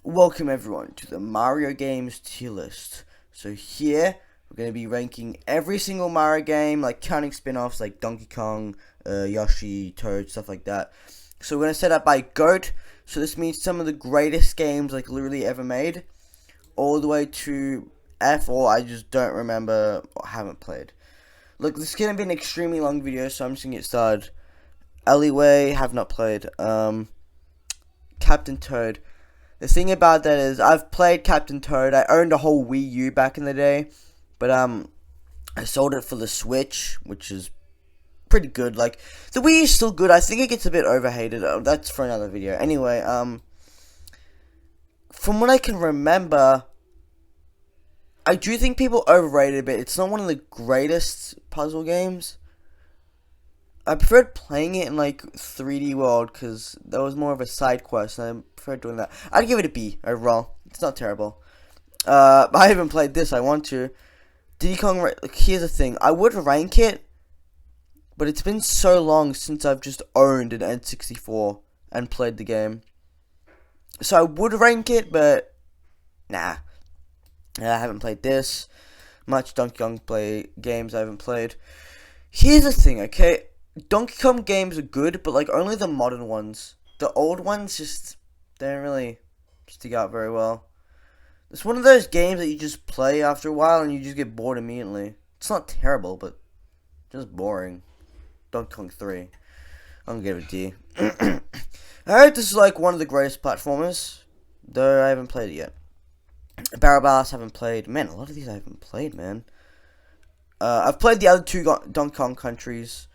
Welcome everyone to the Mario games tier list. So here we're going to be ranking every single Mario game, like counting spin-offs like Donkey Kong, Yoshi, Toad, stuff like that. So we're going to set up by GOAT. So this means some of the greatest games like literally ever made, all the way to F, or I just don't remember or haven't played. Look, this is going to be an extremely long video, so I'm just going to get started. Alleyway, have not played. Captain Toad. The thing about that is, I've played Captain Toad. I owned a whole Wii U back in the day, but I sold it for the Switch, which is pretty good. Like, the Wii U is still good. I think it gets a bit overhated. That's for another video. Anyway, from what I can remember, I do think people overrated it a bit. It's not one of the greatest puzzle games. I preferred playing it in like 3D World because that was more of a side quest, and I preferred doing that. I'd give it a B overall. It's not terrible. I haven't played this. I want to. Diddy Kong. Like, here's the thing. I would rank it, but it's been so long since I've just owned an N64 and played the game. So I would rank it, but nah. I haven't played this much. Donkey Kong games I haven't played. Here's the thing, okay? Donkey Kong games are good, but like only the modern ones. The old ones just don't really stick out very well. It's one of those games that you just play after a while and you just get bored immediately. It's not terrible, but just boring. Donkey Kong 3. I'm gonna give it a D. I heard this is like one of the greatest platformers, though I haven't played it yet. Barrel Blast, haven't played. Man, a lot of these I haven't played, man. I've played the other two Donkey Kong countries.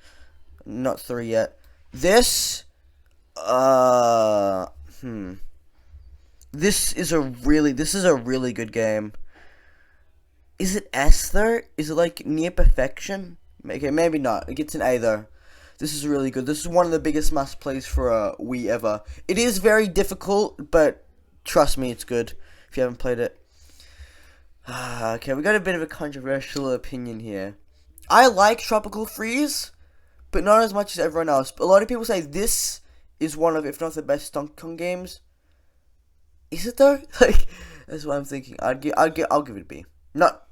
Not 3 yet. This, this is a really good game. Is it S though? Is it like near perfection? Okay, maybe not. It gets an A though. This is really good. This is one of the biggest must plays for a Wii ever. It is very difficult, but trust me, it's good if you haven't played it. Okay, we got a bit of a controversial opinion here. I like Tropical Freeze, but not as much as everyone else. But a lot of people say this is one of, if not the best Donkey Kong games. Is it though? Like, that's what I'm thinking. I'll give it a B. Not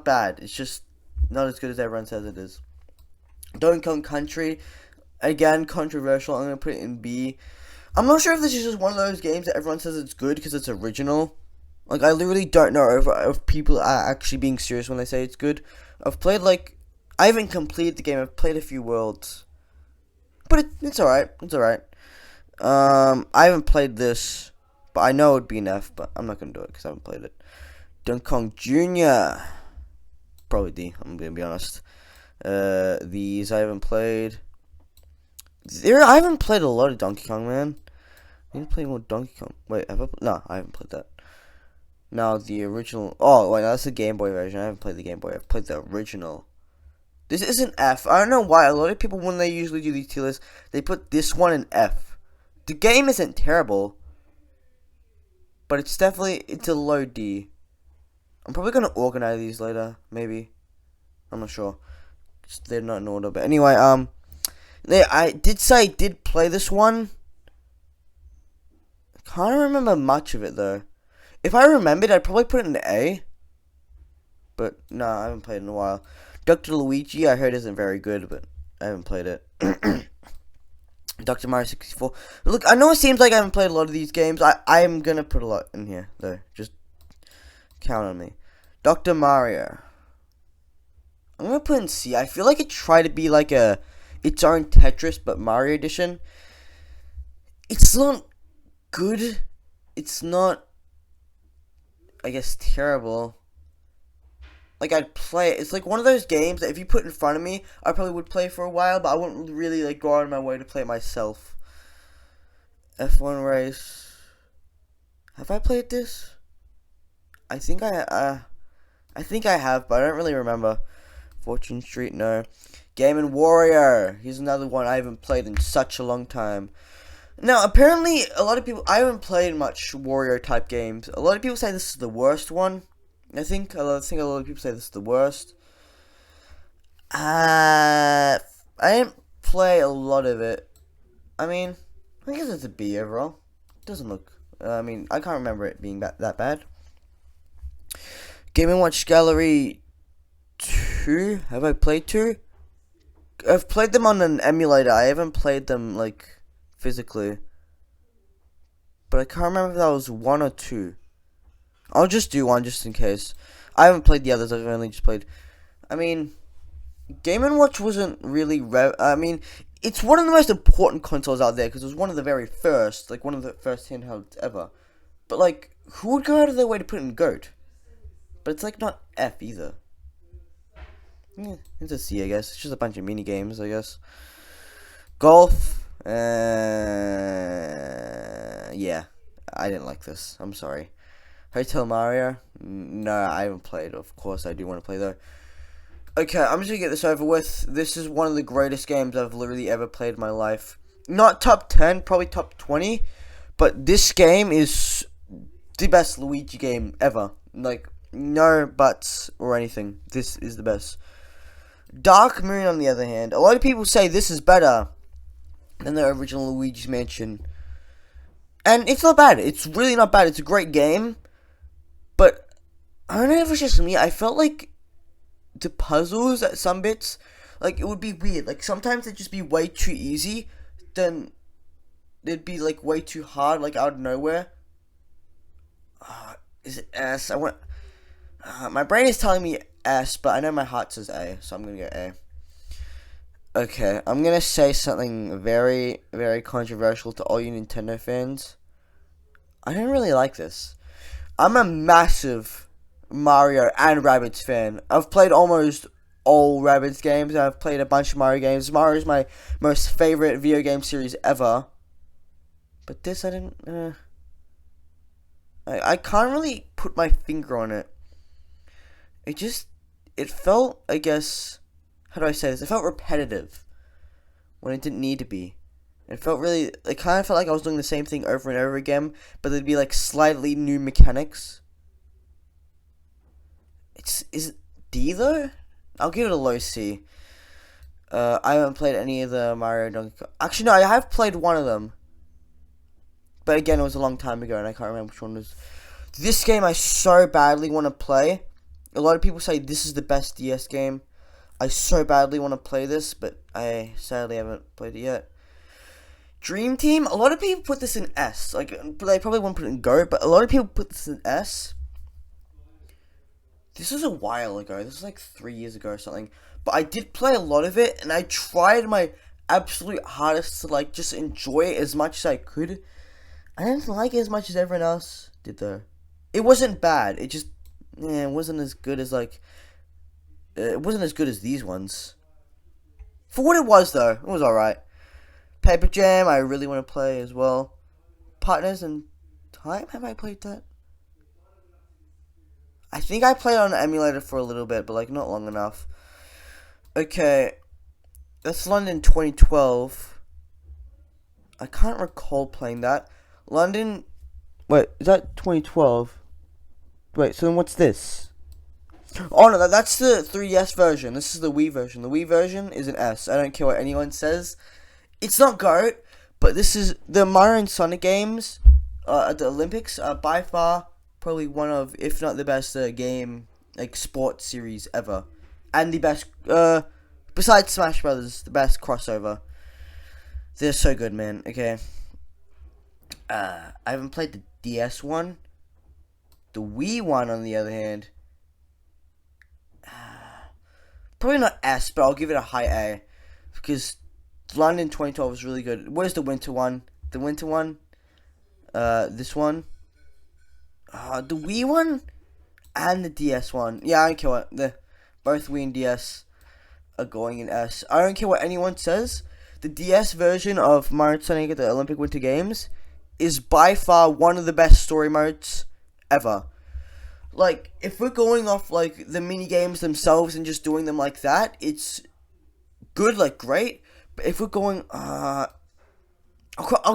bad. It's just not as good as everyone says it is. Donkey Kong Country, again controversial. I'm gonna put it in B. I'm not sure if this is just one of those games that everyone says it's good because it's original. Like, I literally don't know if people are actually being serious when they say it's good. I haven't completed the game. I've played a few worlds, but it's alright. It's alright. I haven't played this, but I know it would be an F. But I'm not gonna do it because I haven't played it. Donkey Kong Jr. Probably D. I'm gonna be honest. These I haven't played. I haven't played a lot of Donkey Kong, man. I need to play more Donkey Kong. Wait, no, I haven't played that. Now the original. Oh wait, no, that's the Game Boy version. I haven't played the Game Boy. I've played the original. This is an F. I don't know why. A lot of people, when they usually do these tier lists, they put this one in F. The game isn't terrible, but it's a low D. I'm probably gonna organize these later, maybe. I'm not sure. They're not in order, but anyway, I did play this one. I can't remember much of it though. If I remembered, I'd probably put it in A. But no, I haven't played it in a while. Dr. Luigi, I heard isn't very good, but I haven't played it. Dr. Mario 64. Look, I know it seems like I haven't played a lot of these games. I am gonna put a lot in here, though. Just count on me. Dr. Mario. I'm gonna put in C. I feel like it tried to be like its own Tetris, but Mario edition. It's not good. It's not, I guess, terrible. Like, I'd play it. It's like one of those games that if you put in front of me, I probably would play for a while, but I wouldn't really like go out of my way to play it myself. F1 race. Have I played this? I think I have, but I don't really remember. Fortune Street, no. Game and Wario. Here's another one I haven't played in such a long time. Now, apparently, a lot of people, I haven't played much Wario type games. A lot of people say this is the worst one. I think a lot of people say this is the worst. I didn't play a lot of it. I mean, I guess it's a B overall. It doesn't look I mean, I can't remember it being that bad. Game & Watch Gallery 2. Have I played 2? I've played them on an emulator. I haven't played them, like, physically. But I can't remember if that was 1 or 2. I'll just do 1 just in case. I haven't played the others. I've only just played... I mean, Game & Watch wasn't really... I mean, it's one of the most important consoles out there because it was one of the very first. Like, one of the first handhelds ever. But, like, who would go out of their way to put it in GOAT? But it's, like, not F either. Yeah, it's a C, I guess. It's just a bunch of mini games, I guess. Golf. Yeah. I didn't like this. I'm sorry. Hotel Mario. No, I haven't played. Of course, I do want to play, though. Okay, I'm just gonna get this over with. This is one of the greatest games I've literally ever played in my life. Not top 10, probably top 20. But this game is the best Luigi game ever. Like, no buts or anything. This is the best. Dark Moon, on the other hand, a lot of people say this is better than the original Luigi's Mansion. And it's not bad. It's really not bad. It's a great game. But, I don't know if it's just me. I felt like the puzzles at some bits, like, it would be weird. Like, sometimes they'd just be way too easy. Then, they'd be, like, way too hard, like, out of nowhere. Is it S? My brain is telling me S, but I know my heart says A, so I'm gonna go A. Okay, I'm gonna say something very, very controversial to all you Nintendo fans. I don't really like this. I'm a massive Mario and Rabbids fan. I've played almost all Rabbids games, and I've played a bunch of Mario games. Mario is my most favorite video game series ever. But this, I didn't... I can't really put my finger on it. It felt, I guess, how do I say this? It felt repetitive when it didn't need to be. It kind of felt like I was doing the same thing over and over again, but there'd be like slightly new mechanics. Is it D though? I'll give it a low C. I haven't played any of the Mario Donkey Kong. Actually, no, I have played one of them. But again, it was a long time ago, and I can't remember which one it was. This game I so badly want to play. A lot of people say this is the best DS game. I so badly want to play this, but I sadly haven't played it yet. Dream Team, a lot of people put this in S. Like, they probably won't put it in Go, but a lot of people put this in S. This was a while ago. This was like 3 years ago or something. But I did play a lot of it, and I tried my absolute hardest to, like, just enjoy it as much as I could. I didn't like it as much as everyone else did, though. It wasn't bad. It just, it wasn't as good as, like, it wasn't as good as these ones. For what it was, though, it was alright. Paper Jam, I really want to play as well. Partners in Time, have I played that? I think I played on an emulator for a little bit, but, like, not long enough. Okay, that's London 2012. I can't recall playing that. London, wait, is that 2012? Wait, so then what's this? Oh no, that's the 3DS version. This is the Wii version. The Wii version is an S. I don't care what anyone says. It's not GOAT, but this is the Mario and Sonic games at the Olympics are by far probably one of, if not the best game, like, sports series ever. And the best, besides Smash Brothers, the best crossover. They're so good, man. Okay. I haven't played the DS one. The Wii one, on the other hand, probably not S, but I'll give it a high A. Because London 2012 was really good. Where's the winter one? The winter one? This one? The Wii one? And the DS one. Yeah, I don't care what. Both Wii and DS are going in S. I don't care what anyone says. The DS version of Mario and Sonic at the Olympic Winter Games is by far one of the best story modes ever. Like, if we're going off, like, the mini games themselves and just doing them like that, it's good, like, great. But if we're going, I'll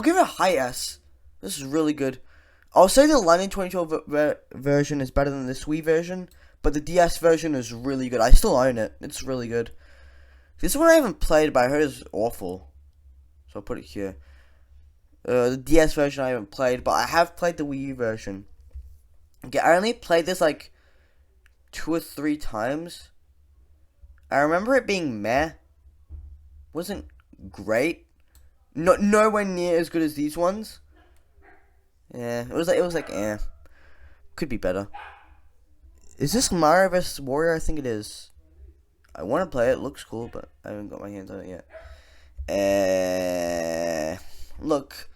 give it a high S. This is really good. I'll say the London 2012 version is better than the Wii version, but the DS version is really good. I still own it. It's really good. This one I haven't played, but I heard is awful. So I'll put it here. The DS version I haven't played, but I have played the Wii U version. Okay, I only played this like 2 or 3 times. I remember it being meh. Wasn't great. Nowhere near as good as these ones. Yeah, it was like could be better. Is this Mario vs. Wario? I think it is. I want to play it. Looks cool, but I haven't got my hands on it yet. Look,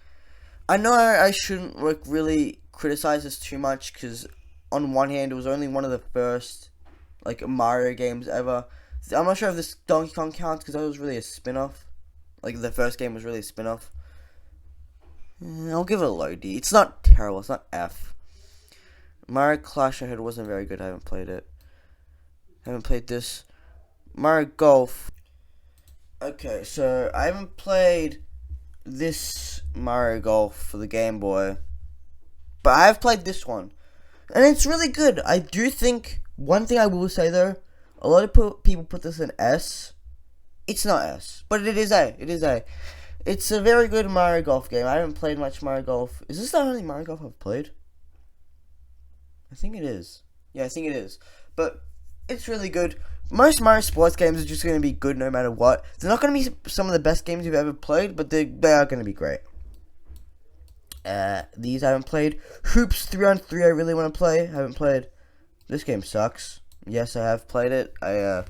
I know I shouldn't like really criticize this too much because on one hand it was only one of the first like Mario games ever. I'm not sure if this Donkey Kong counts because that was really a spin-off. Like the first game was really a spin-off. I'll give it a low D. It's not terrible. It's not F. Mario Clash I heard wasn't very good. I haven't played it. Haven't played this. Mario Golf. Okay, so I haven't played this Mario Golf for the Game Boy, but I have played this one, and it's really good. I do think one thing I will say though, a lot of people put this in S. It's not S, but it is A. It is A. It's a very good Mario Golf game. I haven't played much Mario Golf. Is this the only Mario Golf I've played? I think it is. Yeah, I think it is. But it's really good. Most Mario sports games are just going to be good no matter what. They're not going to be some of the best games you've ever played, but they are going to be great. These I haven't played. Hoops 3-on-3 I really want to play. Haven't played. This game sucks. Yes, I have played it. I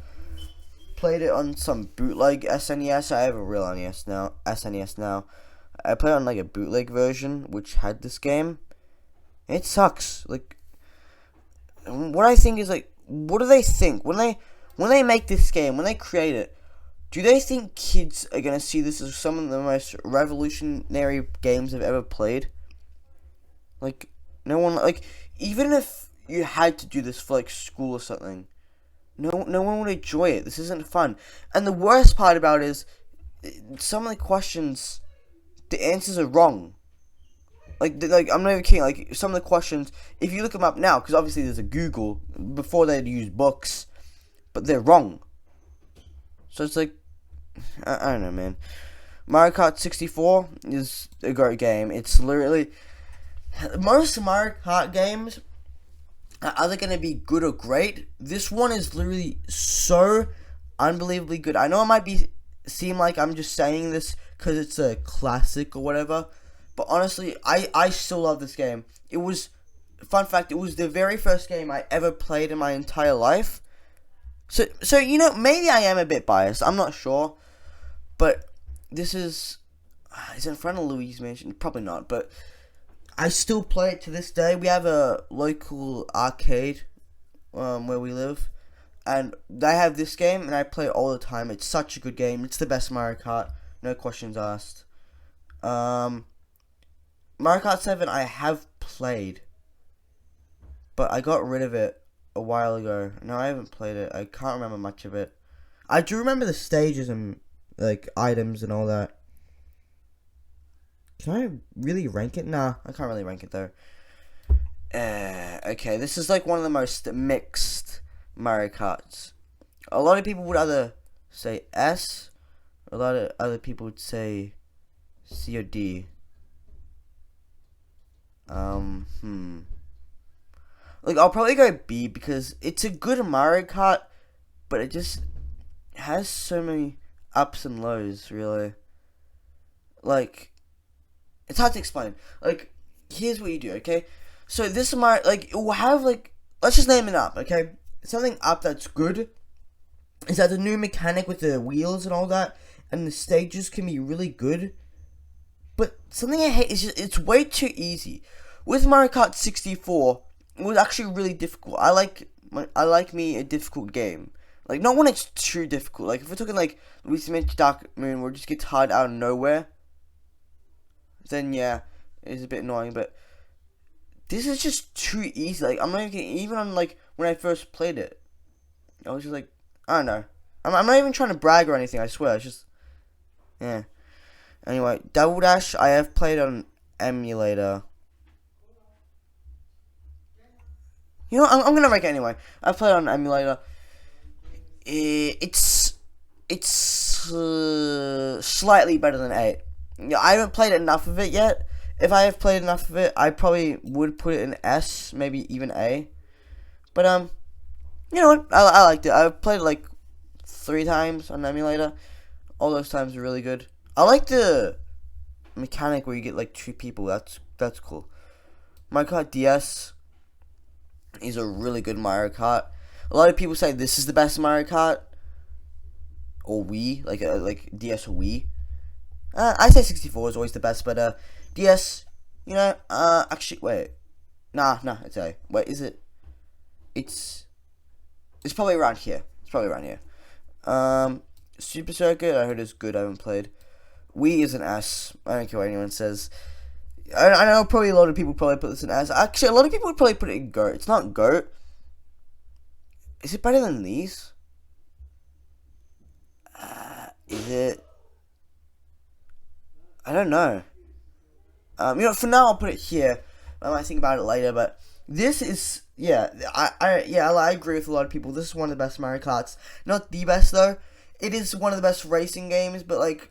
played it on some bootleg SNES. I have a real SNES now. I played on like a bootleg version which had this game. It sucks. Like, what I think is like, what do they think when they make this game, when they create it? Do they think kids are gonna see this as some of the most revolutionary games they've ever played? Like, no one, like, even if you had to do this for like school or something, no one would enjoy it. This isn't fun. And the worst part about it is some of the questions, the answers are wrong. Like I'm not even kidding. Like some of the questions, if you look them up now, because obviously there's a Google. Before they'd use books, but they're wrong. So it's like, I don't know, man. Mario Kart 64 is a great game. It's literally, most Mario Kart games are either going to be good or great. This one is literally so unbelievably good. I know it might seem like I'm just saying this because it's a classic or whatever, but honestly, I still love this game. It was, fun fact, it was the very first game I ever played in my entire life. So you know, maybe I am a bit biased. I'm not sure, but this is in front of Luigi's Mansion. Probably not, but I still play it to this day. We have a local arcade where we live, and they have this game, and I play it all the time. It's such a good game. It's the best Mario Kart, no questions asked. Mario Kart 7 I have played, but I got rid of it a while ago. No, I haven't played it. I can't remember much of it. I do remember the stages and like items and all that. Can I really rank it? Nah, I can't really rank it though. Okay, this is like one of the most mixed Mario Karts. A lot of people would either say S, a lot of other people would say C or D. Like, I'll probably go B because it's a good Mario Kart, but it just has so many ups and lows, really. Like, it's hard to explain. Like, here's what you do, okay? So this Mario, like, it will have, like, let's just name it up, okay? Something up that's good is that the new mechanic with the wheels and all that, and the stages can be really good. But something I hate is just, it's way too easy. With Mario Kart 64, it was actually really difficult. I like me a difficult game. Like, not when it's too difficult. Like, if we're talking like Luigi Mansion Dark Moon, where it just gets hard out of nowhere, then yeah, it's a bit annoying. But this is just too easy. Like, I'm not even kidding. Even on like when I first played it, I was just like, I don't know. I'm not even trying to brag or anything. I swear. It's just, yeah. Anyway, Double Dash I have played on emulator. You know, I'm gonna rank it anyway. I've played on emulator. It's slightly better than 8. Yeah, I haven't played enough of it yet. If I have played enough of it, I probably would put it in S, maybe even A. But you know what? I liked it. I've played it like 3 times on emulator. All those times are really good. I like the mechanic where you get like 2 people. That's cool. Mario Kart DS is a really good Mario Kart. A lot of people say this is the best Mario Kart, or Wii, like DS or Wii. I say 64 is always the best, but DS, you know, actually wait, nah, it's A. Wait, is it? It's probably around here. It's probably around here. Super Circuit, I heard is good. I haven't played. Wii is an S. I don't care what anyone says. I know probably a lot of people probably put this in S. Actually, a lot of people would probably put it in GOAT. It's not GOAT. Is it better than these? Is it? I don't know. You know, for now I'll put it here. I might think about it later, but this is, yeah, I agree with a lot of people. This is one of the best Mario Karts. Not the best though. It is one of the best racing games, but like,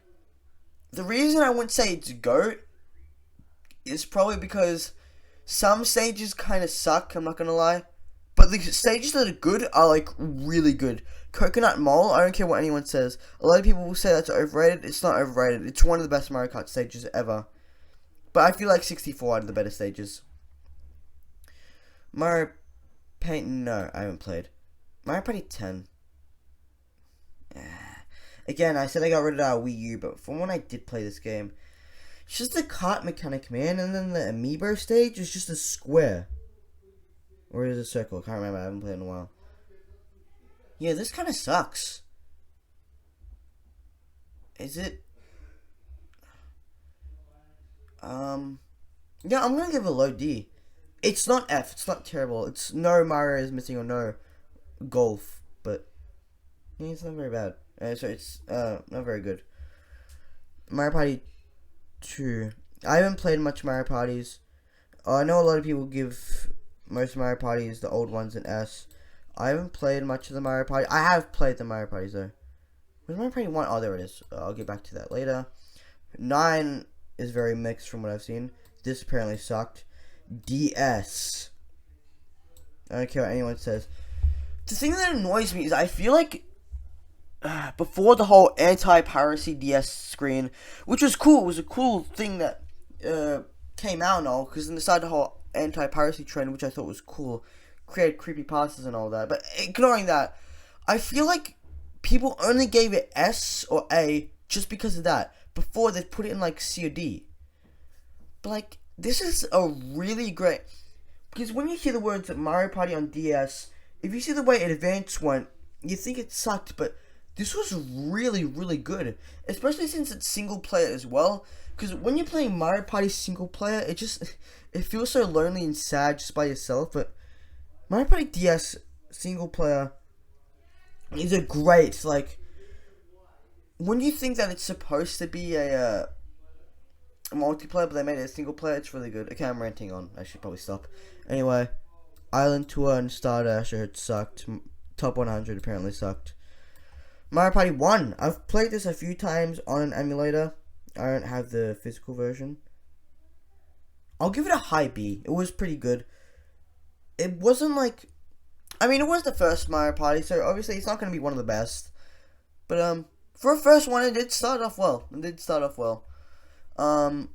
the reason I wouldn't say it's GOAT is probably because some stages kind of suck, I'm not gonna lie. But the stages that are good are like really good. Coconut Mole, I don't care what anyone says. A lot of people will say that's overrated. It's not overrated. It's one of the best Mario Kart stages ever. But I feel like 64 are the better stages. Mario Paint, no, I haven't played. Mario Party 10. Again, I said I got rid of our Wii U, but from when I did play this game, it's just the kart mechanic, man, and then the amiibo stage is just a square. Or is it a circle? I can't remember, I haven't played in a while. Yeah, this kind of sucks. Is it? Yeah, I'm gonna give it a low D. It's not F, it's not terrible. It's no Mario is missing or no golf, but yeah, it's not very bad. So it's not very good. Mario Party 2. I haven't played much Mario Parties. I know a lot of people give most Mario Parties, the old ones, an S. I haven't played much of the Mario Party. I have played the Mario Parties though. Where's Mario Party 1? Oh, there it is. I'll get back to that later. 9 is very mixed from what I've seen. This apparently sucked. DS. I don't care what anyone says. The thing that annoys me is I feel like before the whole anti-piracy DS screen, which was cool, it was a cool thing that came out and all, because then they started the whole anti-piracy trend, which I thought was cool, created creepypastas and all that. But ignoring that, I feel like people only gave it S or A just because of that. Before they put it in like C or D. But like, this is a really great, because when you hear the words Mario Party on DS, if you see the way Advance went, you think it sucked, but this was really, really good. Especially since it's single player as well. Because when you're playing Mario Party single player, it feels so lonely and sad just by yourself. But Mario Party DS single player is a great, like, when you think that it's supposed to be a multiplayer, but they made it a single player, it's really good. Okay, I'm ranting on. I should probably stop. Anyway, Island Tour and Stardust, I heard sucked. Top 100 apparently sucked. Mario Party 1. I've played this a few times on an emulator. I don't have the physical version. I'll give it a high B. It was pretty good. It wasn't like, I mean, it was the first Mario Party, so obviously it's not going to be one of the best. But for a first one, it did start off well. Pinball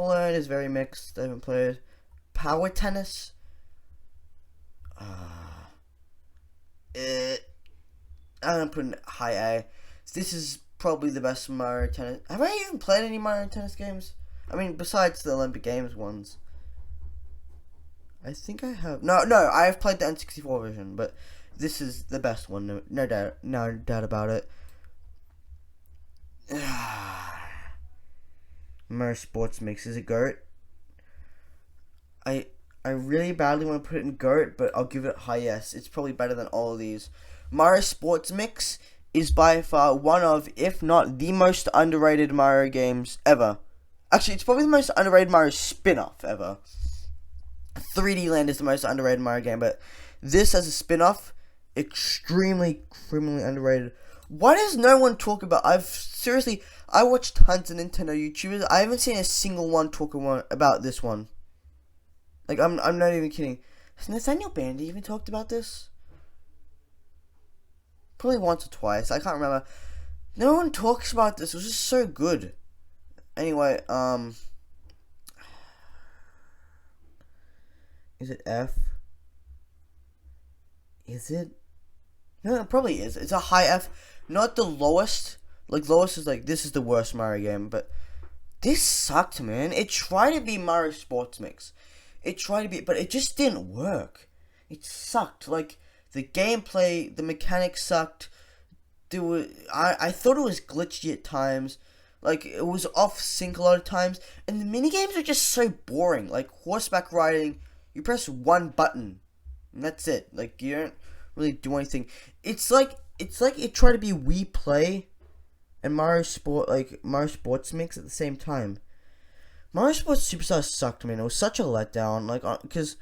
Learn is very mixed. I haven't played. Power Tennis. I'm gonna put it high A. This is probably the best Mario Tennis. Have I even played any Mario Tennis games? I mean, besides the Olympic Games ones. I think I have. No, I have played the N64 version, but this is the best one. No doubt about it. Mario Sports Mix, is it GOAT? I really badly want to put it in GOAT, but I'll give it high S. It's probably better than all of these. Mario Sports Mix is by far one of, if not the most underrated Mario games ever. Actually, it's probably the most underrated Mario spin-off ever. 3D Land is the most underrated Mario game, but this as a spin-off, extremely criminally underrated. Why does no one talk about? I watch tons of Nintendo YouTubers. I haven't seen a single one talking about this one. Like, I'm not even kidding. Has Nathaniel Bandy even talked about this? Probably once or twice. I can't remember. No one talks about this. It was just so good. Anyway, is it F? Is it? No, it probably is. It's a high F. Not the lowest. Like, lowest is like, this is the worst Mario game. But this sucked, man. It tried to be Mario Sports Mix. It tried to be, but it just didn't work. It sucked. Like, the gameplay, the mechanics sucked. I thought it was glitchy at times. Like, it was off sync a lot of times. And the minigames are just so boring. Like, horseback riding, you press one button. And that's it. Like, you don't really do anything. It's like it tried to be Wii Play and Mario Sports Mix at the same time. Mario Sports Superstar sucked, man. It was such a letdown. Like, because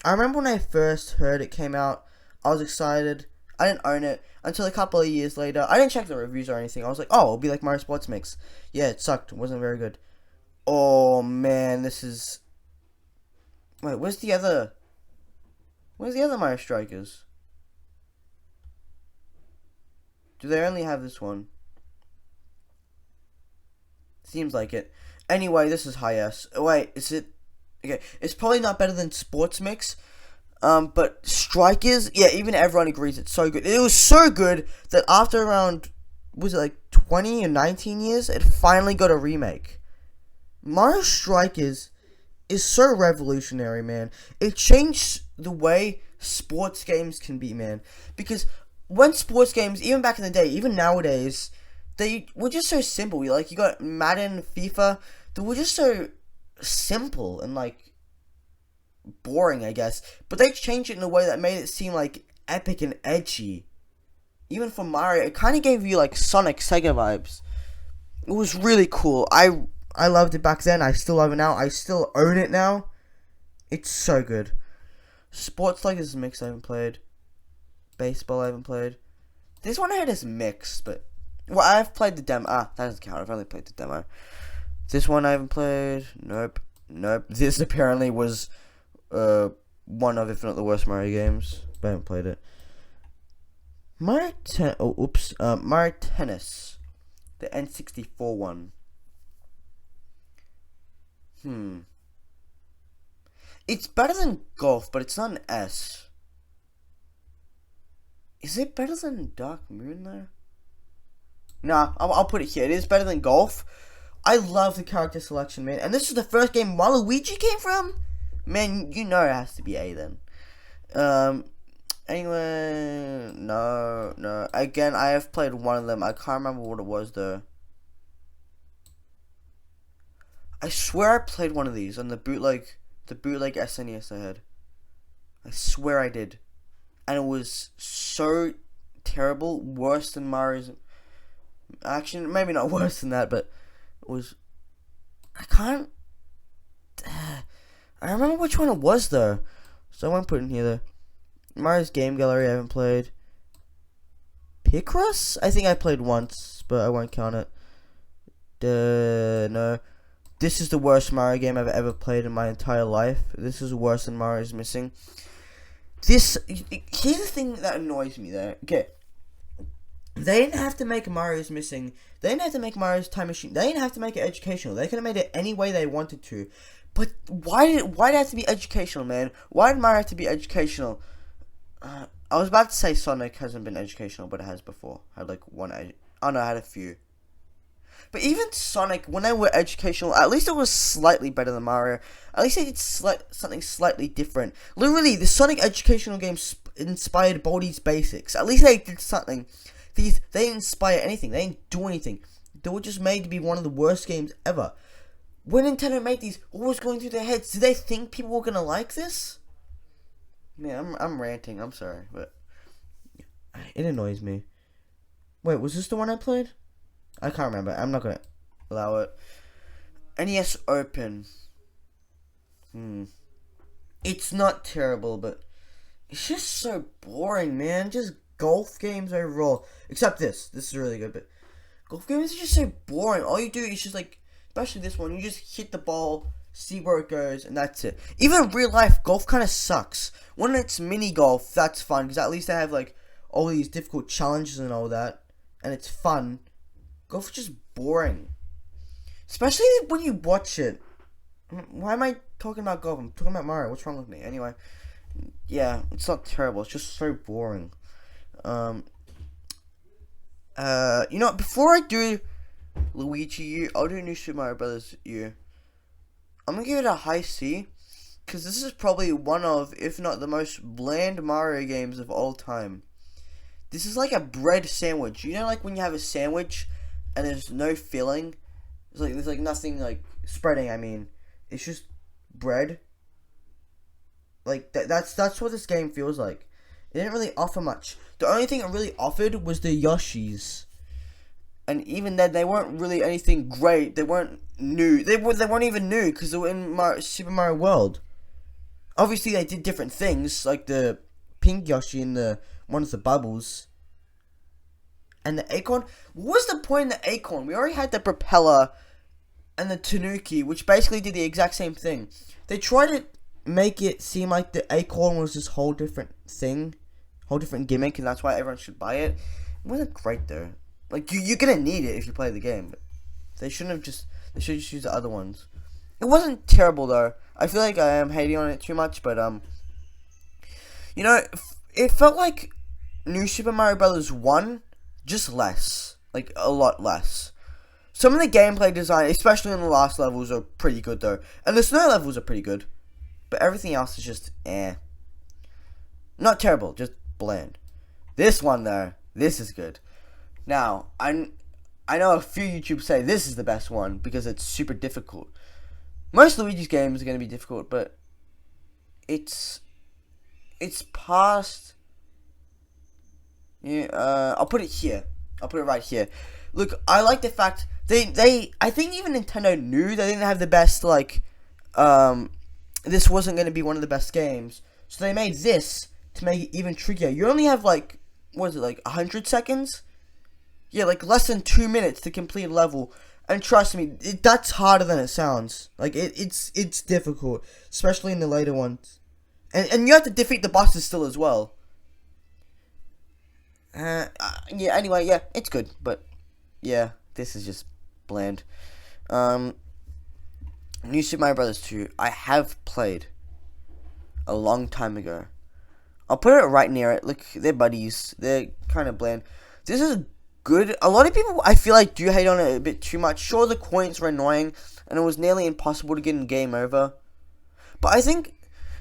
I remember when I first heard it came out, I was excited. I didn't own it until a couple of years later. I didn't check the reviews or anything. I was like, oh, it'll be like Mario Sports Mix. Yeah, it sucked. It wasn't very good. Oh, man, this is... Wait, where's the other Mario Strikers? Do they only have this one? Seems like it. Anyway, this is high S. Wait, is it... Okay, it's probably not better than Sports Mix. But Strikers, yeah, even everyone agrees it's so good. It was so good that after around, was it like 20 or 19 years, it finally got a remake. Mario Strikers is so revolutionary, man. It changed the way sports games can be, man. Because when sports games, even back in the day, even nowadays, they were just so simple. Like, you got Madden, FIFA, they were just so simple and, like, boring, I guess. But they changed it in a way that made it seem, like, epic and edgy. Even for Mario, it kind of gave you, like, Sonic Sega vibes. It was really cool. I loved it back then. I still love it now. I still own it now. It's so good. Sports like this mix I haven't played. Baseball I haven't played. This one I had is mixed, but... Well, I've played the demo. That doesn't count. I've only played the demo. This one I haven't played. Nope. This apparently was one of, if not the worst Mario games. But I haven't played it. Mario Tennis. The N64 one. It's better than golf, but it's not an S. Is it better than Dark Moon, though? Nah, I'll put it here. It is better than golf. I love the character selection, man. And this is the first game Waluigi came from? Man, you know it has to be A, then. Anyway, no. Again, I have played one of them. I can't remember what it was, though. I swear I played one of these on the bootleg SNES I had. I swear I did. And it was so terrible, worse than Mario's. Actually, maybe not worse than that, but it was... I remember which one it was, though. So I won't put it in here, though. Mario's Game Gallery I haven't played. Picross? I think I played once, but I won't count it. No. This is the worst Mario game I've ever played in my entire life. This is worse than Mario's Missing. Here's the thing that annoys me there. Okay. They didn't have to make Mario's Missing. They didn't have to make Mario's Time Machine. They didn't have to make it educational. They could have made it any way they wanted to. But why did it have to be educational, man? Why did Mario have to be educational? I was about to say Sonic hasn't been educational, but it has before. I had like one. I had a few. But even Sonic, when they were educational, at least it was slightly better than Mario. At least they did something slightly different. Literally, the Sonic educational game inspired Baldi's Basics. At least they did something. They didn't inspire anything. They didn't do anything. They were just made to be one of the worst games ever. When Nintendo made these, what was going through their heads? Did they think people were gonna like this? Man, I'm ranting. I'm sorry, but it annoys me. Wait, was this the one I played? I can't remember. I'm not gonna allow it. NES Open. It's not terrible, but it's just so boring, man. Just golf games overall. Except this. This is really good, but Golf games are just so boring. All you do is just like, especially this one, you just hit the ball, see where it goes, and that's it. Even real life, golf kind of sucks. When it's mini golf, that's fun, because at least they have like all these difficult challenges and all that, and it's fun. Golf is just boring. Especially when you watch it. Why am I talking about golf? I'm talking about Mario. What's wrong with me? Anyway, yeah, it's not terrible. It's just so boring. You know what? Before I do Luigi U, I'll do New Super Mario Brothers U. I'm gonna give it a high C, because this is probably one of, if not the most bland Mario games of all time. This is like a bread sandwich. You know, like when you have a sandwich and there's no filling? There's like nothing like spreading, I mean. It's just bread. Like, that's what this game feels like. It didn't really offer much. The only thing it really offered was the Yoshis. And even then, they weren't really anything great. They weren't new. They weren't even new, because they were in Super Mario World. Obviously, they did different things, like the pink Yoshi and the one with the bubbles. And the acorn. What was the point in the acorn? We already had the propeller and the tanuki, which basically did the exact same thing. They tried to make it seem like the acorn was this whole different thing, whole different gimmick, and that's why everyone should buy it. It wasn't great though. Like, you're gonna need it if you play the game. But they should just use the other ones. It wasn't terrible though. I feel like I am hating on it too much, but you know, it felt like New Super Mario Brothers 1, just less, like a lot less. Some of the gameplay design, especially in the last levels, are pretty good though, and the snow levels are pretty good, but everything else is just not terrible, just bland. This one though, this is good. Now, I know a few YouTubers say this is the best one because it's super difficult. Most Luigi's games are going to be difficult, but it's past. Yeah, I'll put it here. I'll put it right here. Look, I like the fact I think even Nintendo knew they didn't have the best, like, this wasn't going to be one of the best games, so they made this to make it even trickier. You only have like, what is it, like 100 seconds? Yeah, like less than 2 minutes to complete a level. And trust me, that's harder than it sounds. Like, it's difficult, especially in the later ones. And you have to defeat the bosses still as well. Yeah, anyway, yeah, it's good, but yeah, this is just bland. New Super Mario Brothers 2, I have played a long time ago. I'll put it right near it. Look, they're buddies. They're kind of bland. This is good. A lot of people, I feel like, do hate on it a bit too much. Sure, the coins were annoying, and it was nearly impossible to get in game over. But I think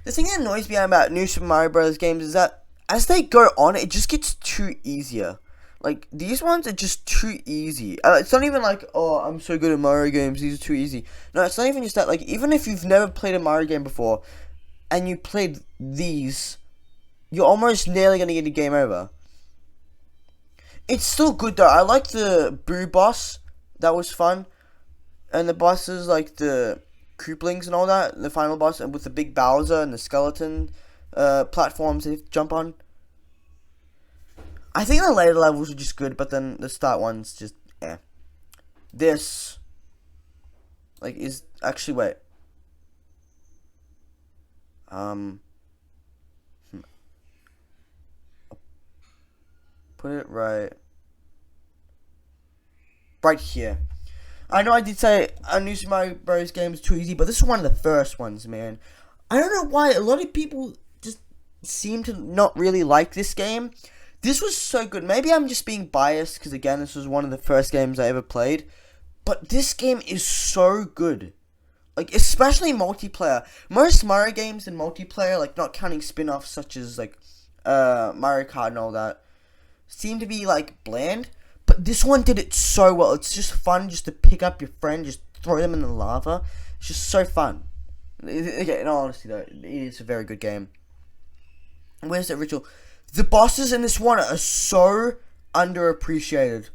the thing that annoys me about New Super Mario Bros. Games is that as they go on, it just gets too easier. Like, these ones are just too easy. It's not even like, oh, I'm so good at Mario games, these are too easy. No, it's not even just that. Like, even if you've never played a Mario game before, and you played these, you're almost nearly going to get a game over. It's still good though. I like the Boo boss. That was fun. And the bosses, like the Kooplings and all that. The final boss, and with the big Bowser and the skeleton platforms they jump on. I think the later levels are just good, but then the start ones just, This, like, is, actually, wait. Put it right here. I know I did say a New Super Mario Bros. Game is too easy, but this is one of the first ones, man. I don't know why a lot of people just seem to not really like this game. This was so good. Maybe I'm just being biased, because again, this was one of the first games I ever played. But this game is so good. Like, especially multiplayer. Most Mario games in multiplayer, like, not counting spin-offs such as, like, Mario Kart and all that, seem to be, like, bland. But this one did it so well. It's just fun just to pick up your friend, just throw them in the lava. It's just so fun. Okay, in all honesty, though, it is a very good game. Where's the original? The bosses in this one are so underappreciated.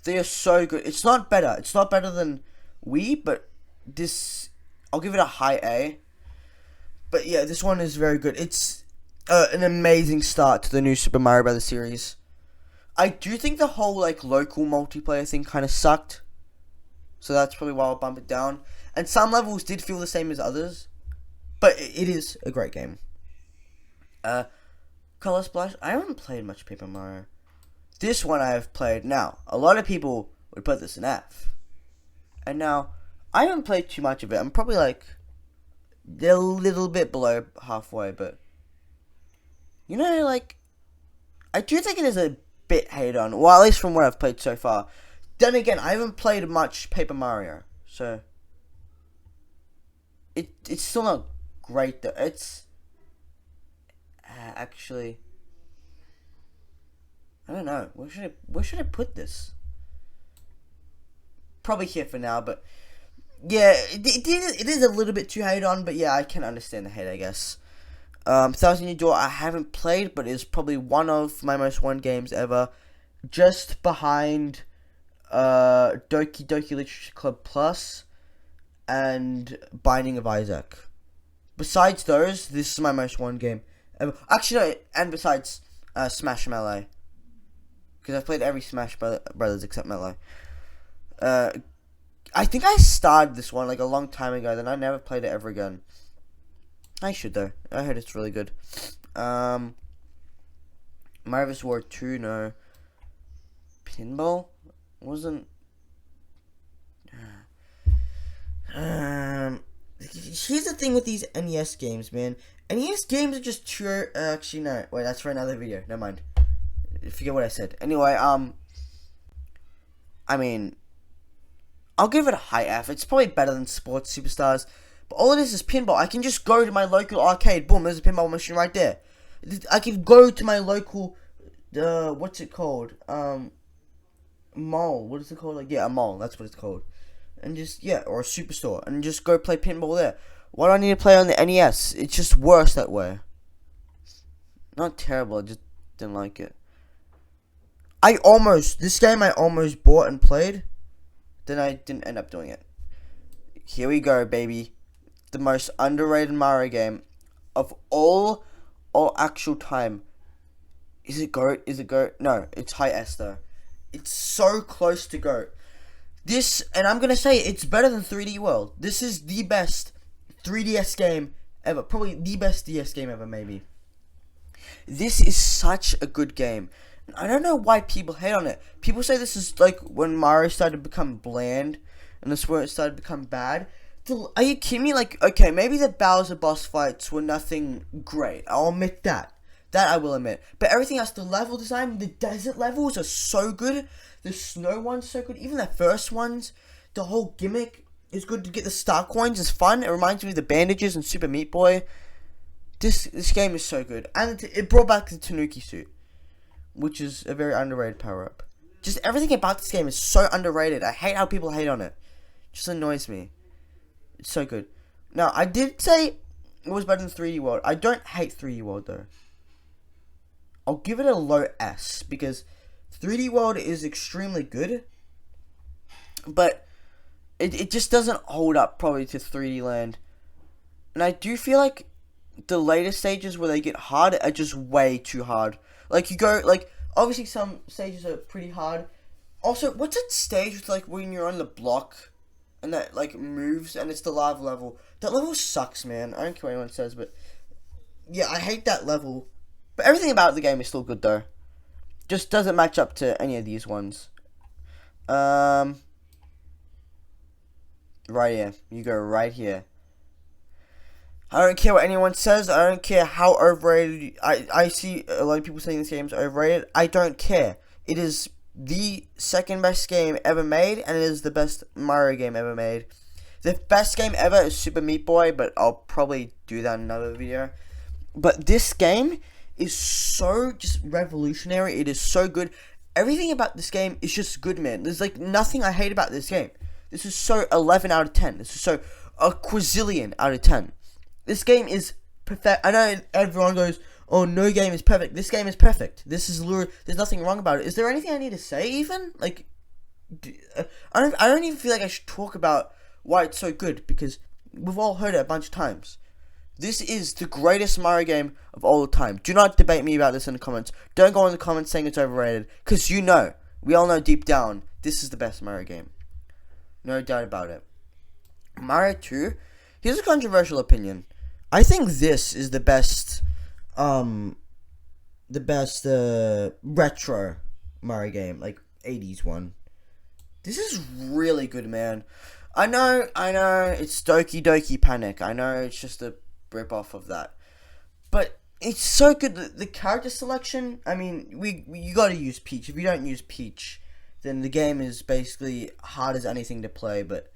They are so good. It's not better. It's not better than Wii, but this, I'll give it a high A. But yeah, this one is very good. It's an amazing start to the new Super Mario Bros. Series. I do think the whole like local multiplayer thing kind of sucked, so that's probably why I'll bump it down. And some levels did feel the same as others, but it is a great game. Color Splash. I haven't played much Paper Mario. This one I have played. Now, a lot of people would put this in F. And now, I haven't played too much of it. I'm probably like a little bit below halfway, but you know, like, I do think it is a bit hated on. Well, at least from what I've played so far. Then again, I haven't played much Paper Mario, so it's still not great though. It's actually, I don't know. Where should I put this? Probably here for now, but yeah, it is a little bit too hated on, but yeah, I can understand the hate, I guess. Thousand Year Door I haven't played, but is probably one of my most won games ever, just behind Doki Doki Literature Club Plus and Binding of Isaac. Besides those, this is my most won game ever. Actually, no, and besides Smash Melee, because I've played every Smash Brothers except Melee. I think I started this one like a long time ago, then I never played it ever again. I should though. I heard it's really good. Mario vs. War 2, no. Pinball? Wasn't... Here's the thing with these NES games, man. NES games are just too... actually, no. Wait, that's for another video. Never mind. Forget what I said. Anyway, I mean, I'll give it a high F. It's probably better than Sports Superstars. But all it is pinball. I can just go to my local arcade. Boom, there's a pinball machine right there. I can go to my local, what's it called? Mall. What is it called? Like, yeah, a mall. That's what it's called. And just, yeah, or a superstore. And just go play pinball there. Why do I need to play on the NES? It's just worse that way. Not terrible, I just didn't like it. This game I almost bought and played. Then I didn't end up doing it. Here we go, baby. The most underrated Mario game of all actual time. Is it GOAT? Is it GOAT? No, it's high S though. It's so close to GOAT. This, and I'm gonna say it's better than 3D World. This is the best 3DS game ever. Probably the best DS game ever, maybe. This is such a good game. I don't know why people hate on it. People say this is like when Mario started to become bland, and this is where it started to become bad. Are you kidding me? Like, okay, maybe the Bowser boss fights were nothing great. I'll admit that. That I will admit. But everything else, the level design, the desert levels are so good. The snow ones so good. Even the first ones, the whole gimmick is good. To get the star coins is fun. It reminds me of the bandages in Super Meat Boy. This game is so good. And it brought back the Tanuki suit, which is a very underrated power-up. Just everything about this game is so underrated. I hate how people hate on it. It just annoys me. It's so good. Now, I did say it was better than 3D World. I don't hate 3D World, though. I'll give it a low S, because 3D World is extremely good, but it just doesn't hold up, probably, to 3D Land. And I do feel like the later stages where they get hard are just way too hard. Like, you go, like, obviously some stages are pretty hard. Also, what's that stage with, like, when you're on the block and that, like, moves and it's the lava level? That level sucks, man. I don't care what anyone says, but yeah, I hate that level. But everything about the game is still good, though. Just doesn't match up to any of these ones. Right here. You go right here. I don't care what anyone says. I don't care how overrated. I see a lot of people saying this game is overrated. I don't care. It is the second best game ever made, and it is the best Mario game ever made. The best game ever is Super Meat Boy, but I'll probably do that in another video. But this game is so just revolutionary. It is so good. Everything about this game is just good, man. There's like nothing I hate about this game. This is so 11 out of 10. This is so a quazillion out of 10. This game is perfect. I know everyone goes, oh, no game is perfect. This game is perfect. This is there's nothing wrong about it. Is there anything I need to say even? Like, I don't even feel like I should talk about why it's so good, because we've all heard it a bunch of times. This is the greatest Mario game of all time. Do not debate me about this in the comments. Don't go in the comments saying it's overrated. Because you know, we all know deep down, this is the best Mario game. No doubt about it. Mario 2, here's a controversial opinion. I think this is the best retro Mario game, like 80s one. This is really good, man. I know, it's Doki Doki Panic. I know it's just a rip off of that. But it's so good. The character selection, I mean, you gotta use Peach. If you don't use Peach, then the game is basically hard as anything to play. But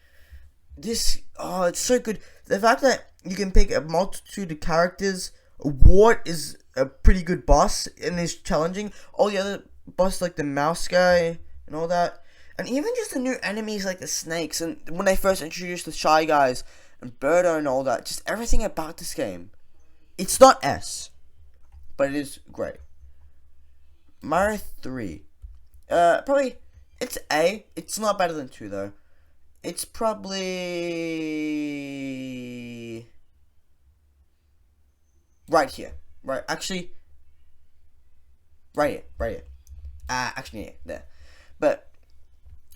this, it's so good. The fact that you can pick a multitude of characters. Wart is a pretty good boss and is challenging. All the other bosses, like the mouse guy and all that. And even just the new enemies like the snakes, and when they first introduced the Shy Guys and Birdo and all that, just everything about this game. It's not S, but it is great. Mario 3. Probably, it's A. It's not better than 2 though. It's probably right here. Right, actually, right here. Actually, yeah, there. But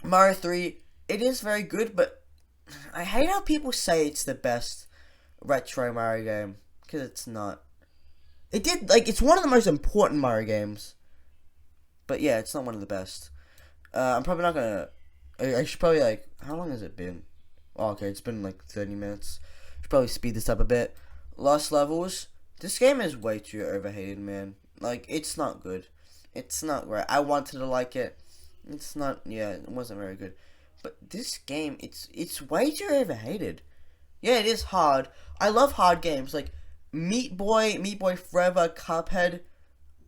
Mario 3, it is very good, but I hate how people say it's the best retro Mario game, because it's not. It's one of the most important Mario games, but yeah, it's not one of the best. I'm probably not gonna, I should probably, how long has it been? Oh, okay, it's been 30 minutes. Should probably speed this up a bit. Lost Levels, this game is way too overhated, man. It's not good. It's not great. I wanted to like it. It's not, yeah, it wasn't very good. But this game, it's way too overhated. Yeah, it is hard. I love hard games. Like, Meat Boy Forever, Cuphead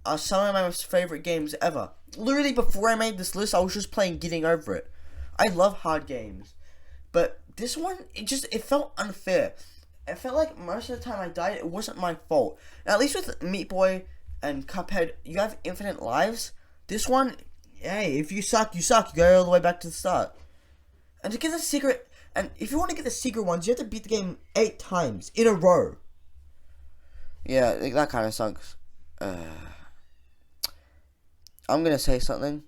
are some of my most favorite games ever. Literally, before I made this list, I was just playing Getting Over It. I love hard games. But this one, it felt unfair. It felt like most of the time I died, it wasn't my fault. Now, at least with Meat Boy and Cuphead, you have infinite lives. This one, hey, if you suck, you suck. You go all the way back to the start. And to get the secret, and if you want to get the secret ones, you have to beat the game 8 times in a row. Yeah, that kind of sucks. I'm gonna say something.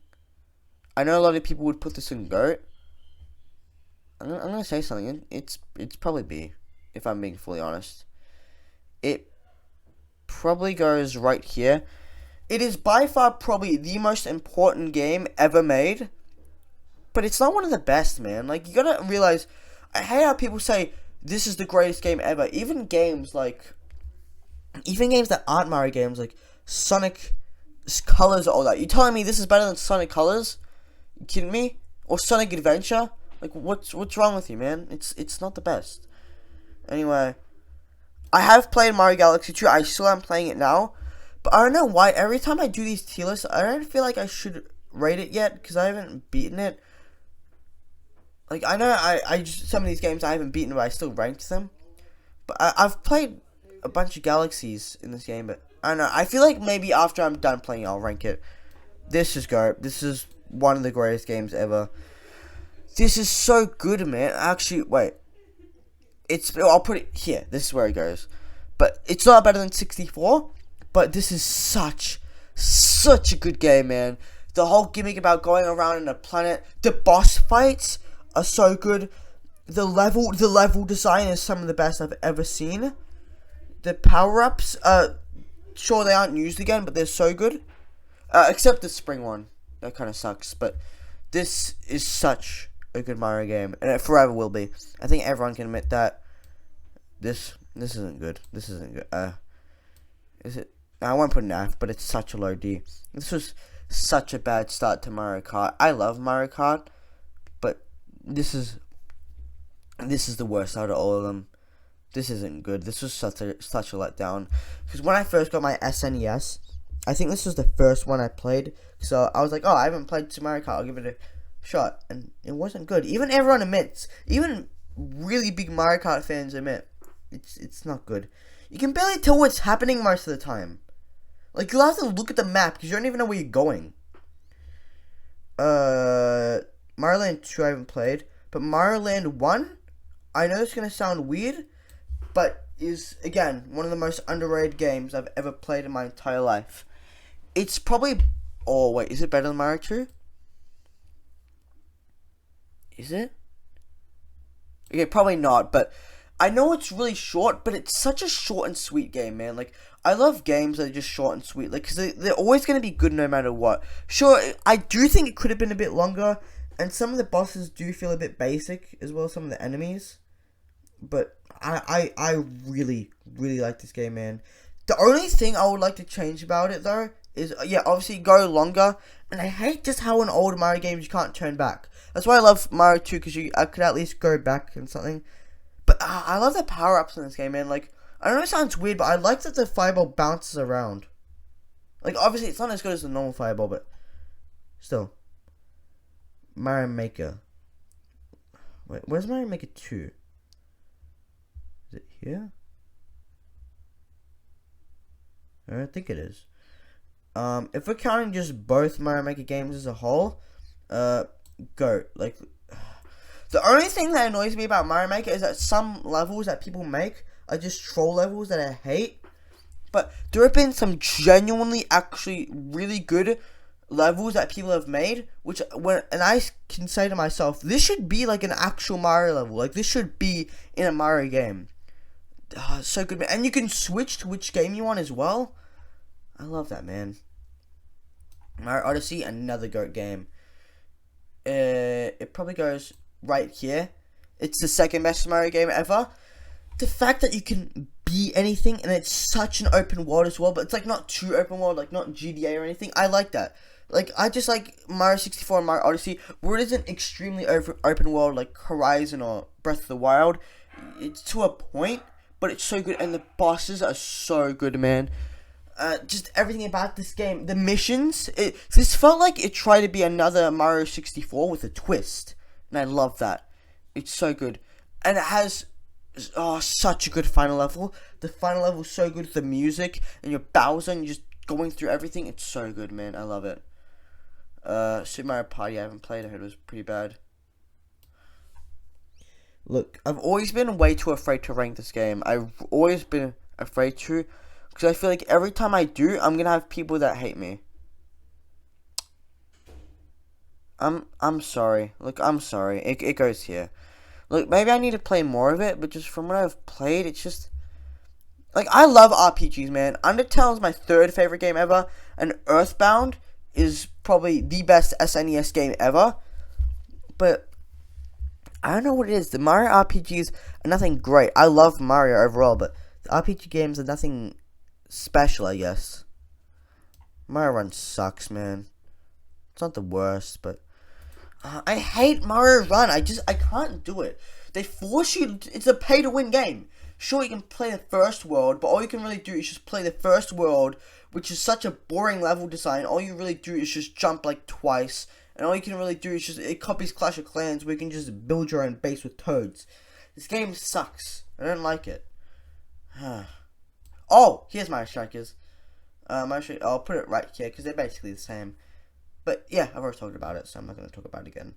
I know a lot of people would put this in GOAT. I'm gonna say something. It's probably B, if I'm being fully honest. It probably goes right here. It is by far probably the most important game ever made, but it's not one of the best, man. You gotta realize, I hate how people say this is the greatest game ever. Even games that aren't Mario games, like Sonic Colors, all that. You telling me this is better than Sonic Colors? You kidding me? Or Sonic Adventure? What's wrong with you, man? It's not the best. Anyway, I have played Mario Galaxy 2. I still am playing it now. But I don't know why, every time I do these tier lists, I don't feel like I should rate it yet, because I haven't beaten it. I know some of these games I haven't beaten, but I still ranked them. But I've played a bunch of Galaxies in this game, but I don't know. I feel like maybe after I'm done playing, I'll rank it. This is GOAT. This is one of the greatest games ever. This is so good, man. Actually, wait. I'll put it here. This is where it goes. But it's not better than 64. But this is such a good game, man. The whole gimmick about going around in a planet. The boss fights are so good. The level design is some of the best I've ever seen. The power-ups, sure they aren't used again, but they're so good. Except the spring one. That kind of sucks. But this is such a good Mario game. And it forever will be. I think everyone can admit that. This isn't good. This isn't good. Is it? I won't put an F, but it's such a low D. This was such a bad start to Mario Kart. I love Mario Kart, but this is the worst out of all of them. This isn't good. This was such a letdown. Because when I first got my SNES, I think this was the first one I played. So I was like, oh, I haven't played Super Mario Kart. I'll give it a shot. And it wasn't good. Even everyone admits, even really big Mario Kart fans admit, it's not good. You can barely tell what's happening most of the time. You'll have to look at the map because you don't even know where you're going. Mario Land 2 I haven't played. But Mario Land 1, I know it's going to sound weird, but is, again, one of the most underrated games I've ever played in my entire life. It's probably... Oh, wait, is it better than Mario 2? Is it? Okay, probably not, but I know it's really short, but it's such a short and sweet game, man. Like, I love games that are just short and sweet, like, because they're always going to be good no matter what. Sure, I do think it could have been a bit longer, and some of the bosses do feel a bit basic, as well as some of the enemies. But I really, really like this game, man. The only thing I would like to change about it, though, is, yeah, obviously go longer, and I hate just how in old Mario games you can't turn back. That's why I love Mario 2, because I could at least go back and something. But I love the power-ups in this game, man. Like, I know it sounds weird, but I like that the fireball bounces around. Like, obviously, it's not as good as the normal fireball, but still. Mario Maker. Wait, where's Mario Maker 2? Is it here? I don't think it is. If we're counting just both Mario Maker games as a whole, go. Like, the only thing that annoys me about Mario Maker is that some levels that people make are just troll levels that I hate. But there have been some genuinely, actually, really good levels that people have made, and I can say to myself, this should be like an actual Mario level. Like, this should be in a Mario game. So good, man. And you can switch to which game you want as well. I love that, man. Mario Odyssey, another GOAT game. It probably goes right here. It's the second best Mario game ever. The fact that you can be anything, and it's such an open world as well, but it's like not too open world, like not GTA or anything. I like that. Like, I just like Mario 64 and Mario Odyssey, where it isn't extremely open world like Horizon or Breath of the Wild. It's to a point, but it's so good, and the bosses are so good, man. Just everything about this game. The missions, this felt like it tried to be another Mario 64 with a twist. And I love that. It's so good. And it has, such a good final level. The final level is so good with the music. And you're Bowser and you're just going through everything. It's so good, man. I love it. Super Mario Party I haven't played. I heard it was pretty bad. Look, I've always been way too afraid to rank this game. I've always been afraid to. Because I feel like every time I do, I'm gonna have people that hate me. I'm sorry. Look, I'm sorry. It goes here. Look, maybe I need to play more of it, but just from what I've played, it's just... Like, I love RPGs, man. Undertale is my third favorite game ever, and Earthbound is probably the best SNES game ever. But I don't know what it is. The Mario RPGs are nothing great. I love Mario overall, but the RPG games are nothing special, I guess. Mario Run sucks, man. It's not the worst, but I hate Mario Run. I can't do it. They force you. It's a pay-to-win game. Sure, you can play the first world, but all you can really do is just play the first world, which is such a boring level design. All you really do is just jump like twice, and all you can really do is just, it copies Clash of Clans, where you can just build your own base with toads. This game sucks. I don't like it. Oh, here's Mario Strikers. I'll put it right here, because they're basically the same. But, yeah, I've already talked about it, so I'm not going to talk about it again.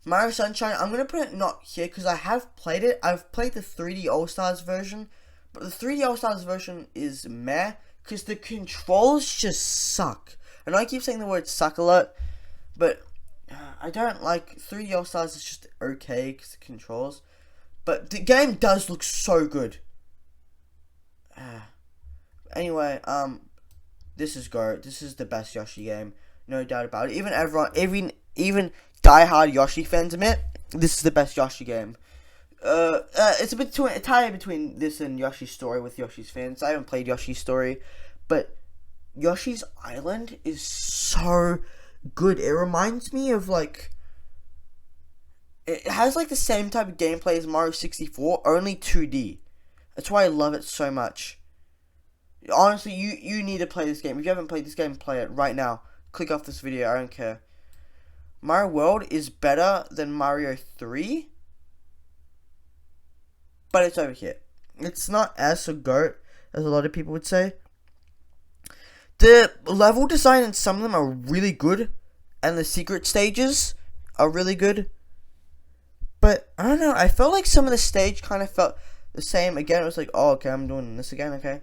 Mario Sunshine, I'm going to put it not here, because I have played it. I've played the 3D All-Stars version, but the 3D All-Stars version is meh, because the controls just suck. I know I keep saying the word suck a lot, but I don't like 3D All-Stars. Is just okay, because the controls. But the game does look so good. Anyway, this is GOAT. This is the best Yoshi game, no doubt about it. Even die-hard Yoshi fans admit this is the best Yoshi game. It's a tie between this and Yoshi's Story with Yoshi's fans. I haven't played Yoshi's Story, but Yoshi's Island is so good. It reminds me of like, it has like the same type of gameplay as Mario 64, only 2D. That's why I love it so much. Honestly, you need to play this game. If you haven't played this game, play it right now. Click off this video, I don't care. Mario World is better than Mario 3, but it's over here. It's not as so GOAT as a lot of people would say. The level design in some of them are really good, and the secret stages are really good. But I don't know, I felt like some of the stage kind of felt the same again. It was like, oh, okay, I'm doing this again, okay.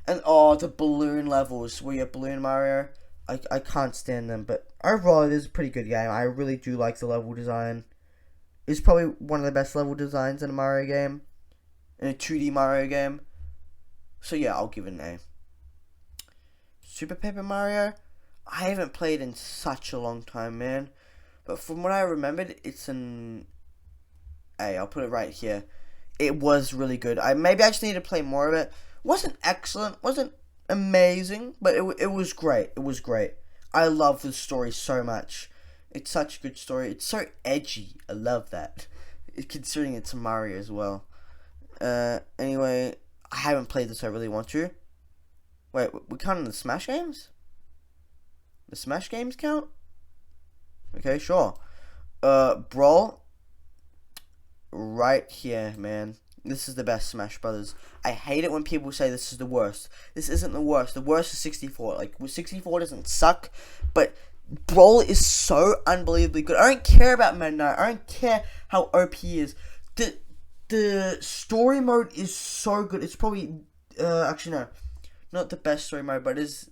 And oh, the balloon levels where you're Balloon Mario. I can't stand them, but overall it is a pretty good game. I really do like the level design. It's probably one of the best level designs in a Mario game, in a 2D Mario game. So yeah, I'll give it an A. Super Paper Mario, I haven't played in such a long time, man. But from what I remembered, it's an A. I'll put it right here. It was really good. Maybe I just need to play more of it. Wasn't excellent, wasn't amazing, but it was great. It was great. I love the story so much. It's such a good story. It's so edgy. I love that. Considering it's a Mario as well. Anyway, I haven't played this. I really want to. Wait, we counting the Smash games? The Smash games count? Okay, sure. Brawl. Right here, man. This is the best Smash Brothers. I hate it when people say this is the worst. This isn't the worst. The worst is 64. Like, 64 doesn't suck, but Brawl is so unbelievably good. I don't care about Meta Knight. I don't care how OP he is. The story mode is so good. It's probably actually no, not the best story mode, but it's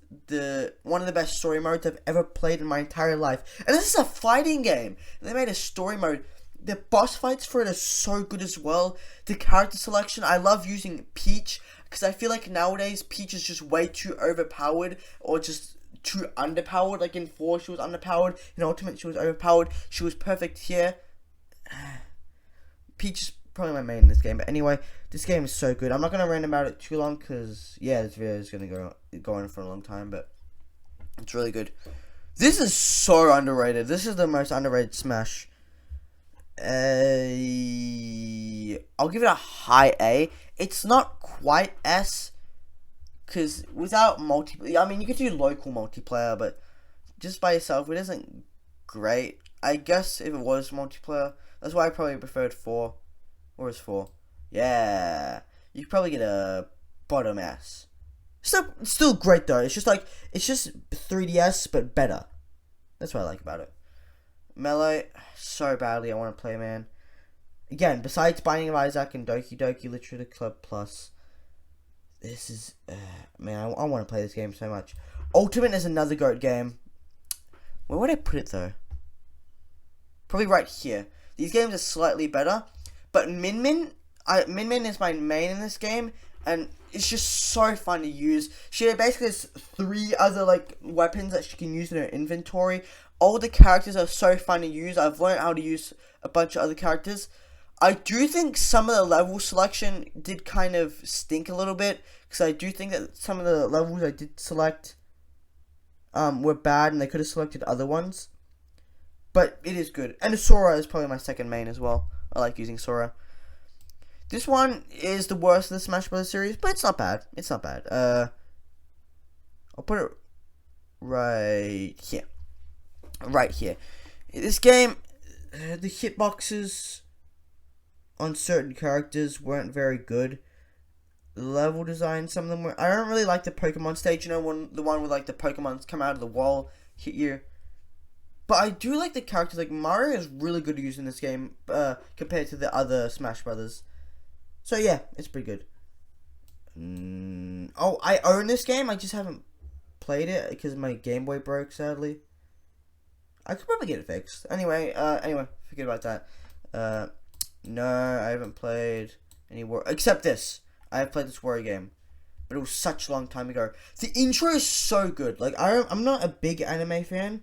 one of the best story modes I've ever played in my entire life. And this is a fighting game. They made a story mode. The boss fights for it are so good as well. The character selection, I love using Peach, because I feel like nowadays Peach is just way too overpowered, or just too underpowered. Like in 4 she was underpowered, in Ultimate she was overpowered. She was perfect here. Peach is probably my main in this game, but anyway, this game is so good. I'm not going to rant about it too long, because yeah, this video is going to go on for a long time, but it's really good. This is so underrated. This is the most underrated Smash. I'll give it a high A. It's not quite S, because without multiplayer, I mean, you could do local multiplayer, but just by yourself, it isn't great. I guess if it was multiplayer, that's why I probably preferred 4. Or is 4? Yeah, you could probably get a bottom S. Still great though. It's just 3DS but better. That's what I like about it. Melee, so badly I want to play, man. Again, besides Binding of Isaac and Doki Doki Literature Club Plus, this is, man, I want to play this game so much. Ultimate is another GOAT game. Where would I put it, though? Probably right here. These games are slightly better, but Min Min is my main in this game, and it's just so fun to use. She basically has 3 other, like, weapons that she can use in her inventory. All the characters are so fun to use. I've learned how to use a bunch of other characters. I do think some of the level selection did kind of stink a little bit, because I do think that some of the levels I did select were bad, and they could have selected other ones. But it is good. And Sora is probably my second main as well. I like using Sora. This one is the worst of the Smash Bros. Series, but it's not bad. It's not bad. I'll put it right here. Right here. This game, the hitboxes on certain characters weren't very good. The level design, some of them were. I don't really like the Pokemon stage. You know, the one where like the Pokemons come out of the wall, hit you. But I do like the characters. Like Mario is really good to use in this game compared to the other Smash Brothers. So yeah, it's pretty good. Oh, I own this game. I just haven't played it because my Game Boy broke, sadly. I could probably get it fixed. Anyway, forget about that. No, I haven't played any Wario, except this. I have played this Wario game, but it was such a long time ago. The intro is so good. Like I'm not a big anime fan,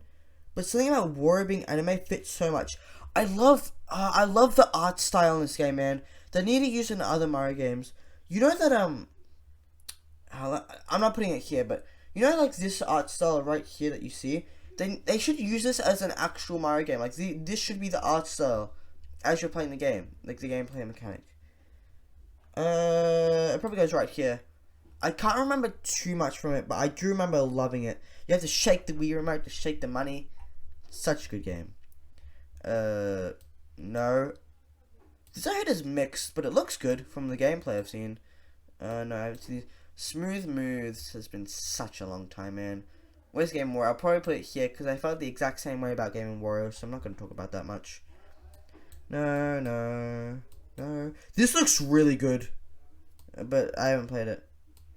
but something about Wario being anime fits so much. I love the art style in this game, man. They need to use it in other Mario games. You know that I'm not putting it here, but you know, like this art style right here that you see. They should use this as an actual Mario game. Like this should be the art style as you're playing the game, like the gameplay mechanic. It probably goes right here. I can't remember too much from it, but I do remember loving it. You have to shake the Wii remote to shake the money. Such a good game. No. This I heard is mixed, but it looks good from the gameplay I've seen. No, I haven't seen these. Smooth Moves has been such a long time, man. Where's Game & Wario? I'll probably put it here, because I felt the exact same way about Game & Wario, so I'm not going to talk about that much. No. This looks really good. but I haven't played it.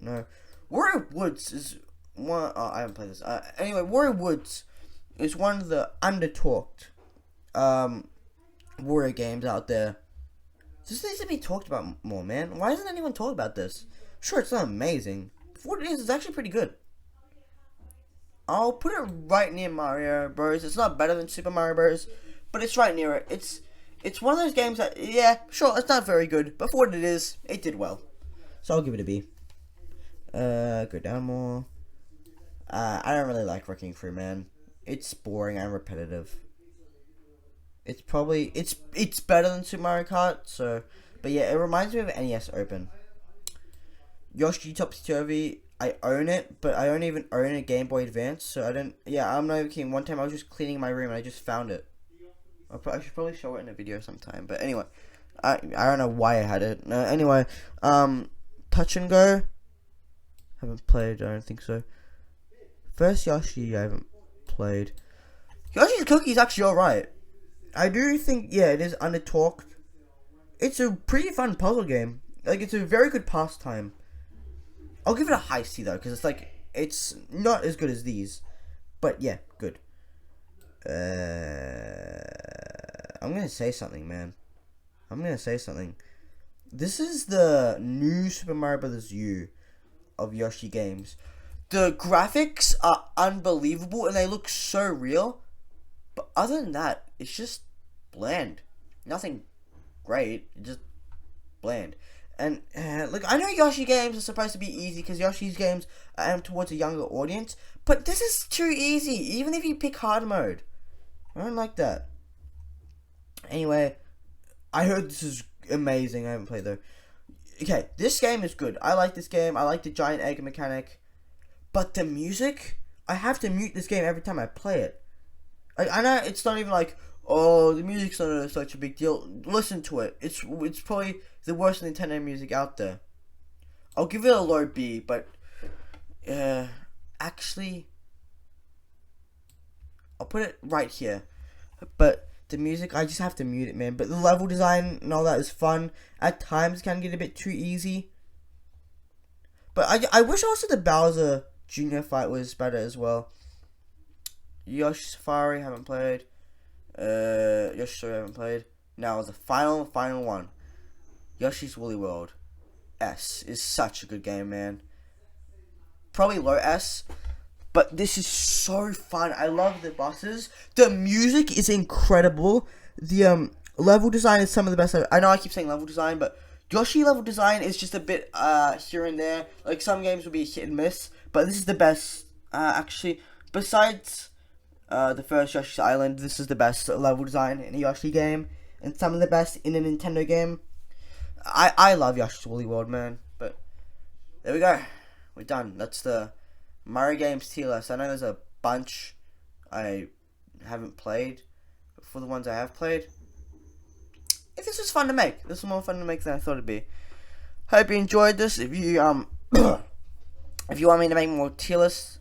No, Wario Woods is one. Oh, I haven't played this. Anyway, Wario Woods is one of the under-talked Wario games out there. This needs to be talked about more, man. Why doesn't anyone talk about this? Sure, it's not amazing. For what it is, it's actually pretty good. I'll put it right near Mario Bros. It's not better than Super Mario Bros, but it's right near it. It's one of those games that, yeah, sure, it's not very good, but for what it is, it did well. So I'll give it a B. Go down more. I don't really like Wrecking Crew, man. It's boring and repetitive. It's probably it's better than Super Mario Kart, so, but yeah, it reminds me of NES Open. Yoshi Topsy Turvy, I own it, but I don't even own a Game Boy Advance, so I don't. Yeah, I'm not even kidding. One time I was just cleaning my room and I just found it. I should probably show it in a video sometime. But anyway, I don't know why I had it. Anyway, Touch and Go. Haven't played. I don't think so. First Yoshi, I haven't played. Yoshi's Cookie is actually alright. I do think, yeah, it is under talked. It's a pretty fun puzzle game. Like, it's a very good pastime. I'll give it a high C though, because it's not as good as these, but yeah, good. I'm gonna say something, man. I'm gonna say something. This is the new Super Mario Bros. U of Yoshi games. The graphics are unbelievable and they look so real, but other than that, it's just bland. Nothing great, just bland. And look, I know Yoshi games are supposed to be easy because Yoshi's games are aimed towards a younger audience, but this is too easy, even if you pick hard mode. I don't like that. Anyway, I heard this is amazing. I haven't played though. Okay, this game is good. I like this game. I like the giant egg mechanic. But the music, I have to mute this game every time I play it. I know it's not even like, oh, the music's not such a big deal. Listen to it. It's probably the worst Nintendo music out there. I'll give it a low B, but actually, I'll put it right here. But the music, I just have to mute it, man. But the level design and all that is fun. At times, it can get a bit too easy. But I wish also the Bowser Jr. fight was better as well. Yoshi Safari, haven't played. Yoshi Story, haven't played. Now the final one. Yoshi's Woolly World. S is such a good game, man. Probably low S. But this is so fun. I love the bosses. The music is incredible. The level design is some of the best. I know I keep saying level design, but Yoshi level design is just a bit here and there. Like some games will be hit and miss, but this is the best. Actually, besides the first Yoshi's Island, this is the best level design in a Yoshi game, and some of the best in a Nintendo game. I love Yoshi's Woolly World, man. But there we go. We're done. That's the Mario games tier list. I know there's a bunch I haven't played, but for the ones I have played, this was fun to make. This was more fun to make than I thought it'd be. Hope you enjoyed this. If you if you want me to make more tier lists,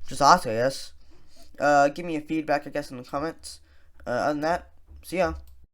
just ask, I guess. Give me your feedback, I guess, in the comments. Other than that, see ya.